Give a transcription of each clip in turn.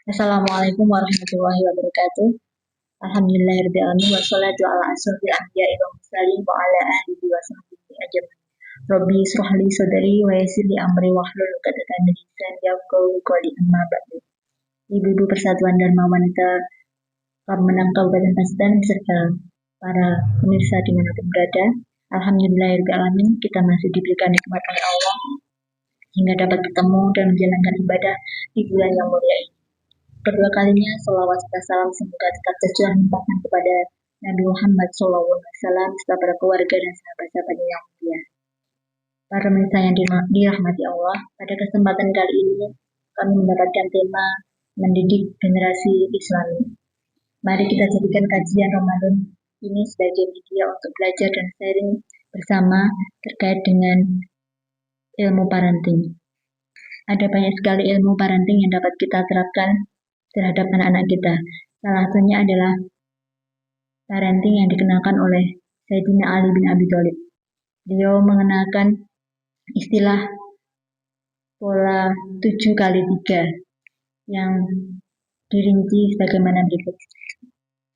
Assalamualaikum warahmatullahi wabarakatuh. Alhamdulillahirrahmanirrahim. Wassalatu ala asrofil anbiya'i wal mursalin wa ala alihi wa sahbihi ajmain. Rabbi israh li sadri wa yassir li amri wahlul 'uqdatam min lisani yafqahu qawli amma ba'du. Ibu-ibu Persatuan Dharma Wanita Pemenang Kabupaten Pacitan beserta para pemirsa dimanapun berada, alhamdulillahirrahmanirrahim, kita masih diberikan nikmat oleh Allah hingga dapat bertemu dan menjalankan ibadah di bulan yang mulia ini. Kedua kalinya, salawat serta salam semoga tetap tercurah limpahkan kepada Nabi Muhammad SAW serta para keluarga dan sahabat-sahabatnya yang mulia. Para pemirsa yang dirahmati Allah, pada kesempatan kali ini kami mendapatkan tema mendidik generasi Islami. Mari kita jadikan kajian Ramadan ini sebagai media untuk belajar dan sharing bersama terkait dengan ilmu parenting. Ada banyak sekali ilmu parenting yang dapat kita terapkan terhadap anak-anak kita. Salah satunya adalah parenting yang dikenalkan oleh Sayyidina Ali bin Abi Thalib. Beliau mengenalkan istilah pola 7x3 yang dirinci sebagaimana berikut.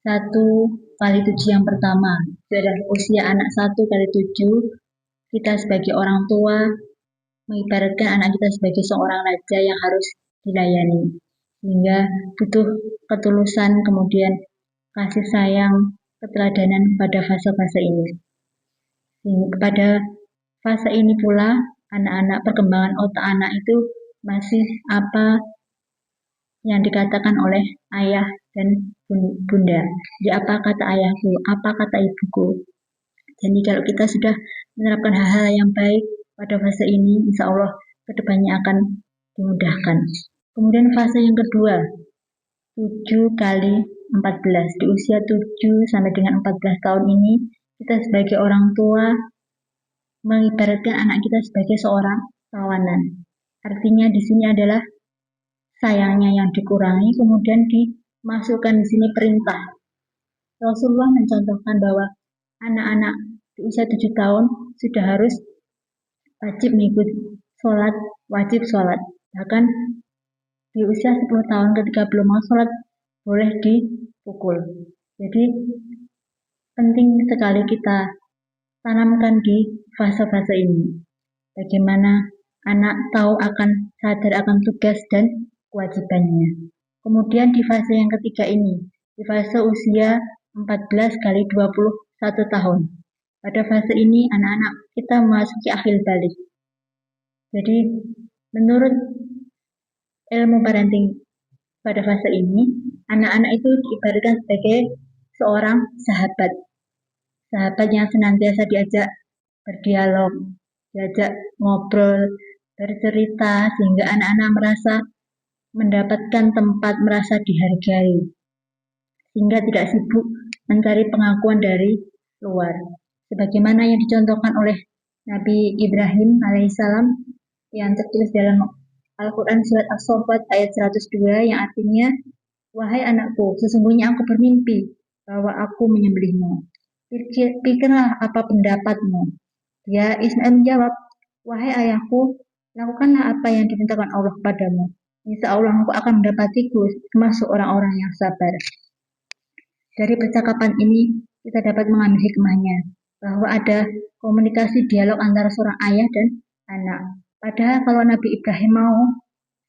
1x7 yang pertama itu adalah usia anak 1x7. Kita sebagai orang tua mengibaratkan anak kita sebagai seorang raja yang harus dilayani, sehingga butuh ketulusan, kemudian kasih sayang, keteladanan pada fase-fase ini. Pada fase ini pula anak-anak, perkembangan otak anak itu masih apa yang dikatakan oleh ayah dan bunda. Jadi apa kata ayahku, apa kata ibuku. Jadi kalau kita sudah menerapkan hal-hal yang baik pada fase ini, insya Allah kedepannya akan dimudahkan. Kemudian fase yang kedua, 7x14. Di usia 7 sampai dengan 14 tahun ini, kita sebagai orang tua mengibaratkan anak kita sebagai seorang tawanan. Artinya di sini adalah sayangnya yang dikurangi, kemudian dimasukkan di sini perintah. Rasulullah mencontohkan bahwa anak-anak di usia 7 tahun sudah harus wajib mengikuti sholat, wajib sholat. Bahkan di usia 10 tahun ketika belum mau sholat boleh dipukul. Jadi penting sekali kita tanamkan di fase-fase ini. Bagaimana anak tahu akan sadar akan tugas dan kewajibannya. Kemudian di fase yang ketiga ini, di fase usia 14x21 tahun. Pada fase ini anak-anak kita memasuki akhir balik. Jadi menurut ilmu parenting pada fase ini, anak-anak itu diibaratkan sebagai seorang sahabat. Sahabat yang senantiasa diajak berdialog, diajak ngobrol, bercerita, sehingga anak-anak merasa mendapatkan tempat, merasa dihargai, sehingga tidak sibuk mencari pengakuan dari luar. Sebagaimana yang dicontohkan oleh Nabi Ibrahim alaihissalam yang tertulis dalam Al-Quran surat As-Saffat ayat 102 yang artinya, wahai anakku, sesungguhnya aku bermimpi bahwa aku menyembelihmu. Pikirlah apa pendapatmu. Dia Ismail menjawab, wahai ayahku, lakukanlah apa yang dimintakan Allah padamu. Insya Allah aku akan mendapatiku termasuk orang-orang yang sabar. Dari percakapan ini kita dapat mengambil hikmahnya bahwa ada komunikasi dialog antara seorang ayah dan anak. Padahal kalau Nabi Ibrahim mau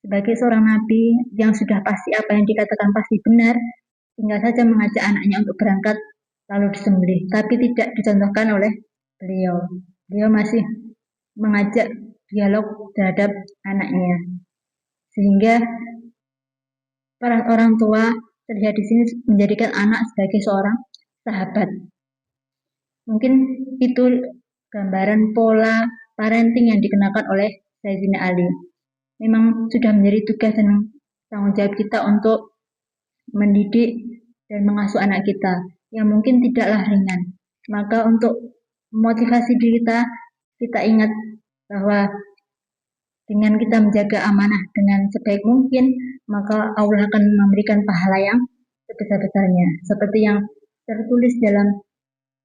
sebagai seorang nabi yang sudah pasti apa yang dikatakan pasti benar, tinggal saja mengajak anaknya untuk berangkat lalu disembelih. Tapi tidak dicontohkan oleh beliau. Beliau masih mengajak dialog terhadap anaknya. Sehingga para orang tua terlihat di sini menjadikan anak sebagai seorang sahabat. Mungkin itu gambaran pola parenting yang dikenakan oleh Sayyidina Ali. Memang sudah menjadi tugas dan tanggung jawab kita untuk mendidik dan mengasuh anak kita yang mungkin tidaklah ringan. Maka untuk memotivasi diri kita ingat bahwa dengan kita menjaga amanah dengan sebaik mungkin, maka Allah akan memberikan pahala yang sebesar-besarnya. Seperti yang tertulis dalam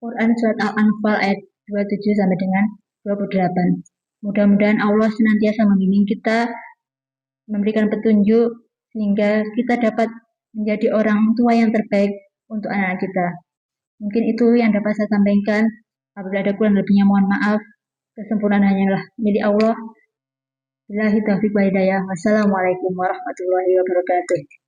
Quran surat Al-Anfal ayat 27 sampai dengan 28. Mudah-mudahan Allah senantiasa membimbing kita, memberikan petunjuk sehingga kita dapat menjadi orang tua yang terbaik untuk anak-anak kita. Mungkin itu yang dapat saya sampaikan. Apabila ada kurang lebihnya mohon maaf. Kesempurnaan hanyalah milik Allah. Billahi taufiq wa hidayah. Wassalamualaikum warahmatullahi wabarakatuh.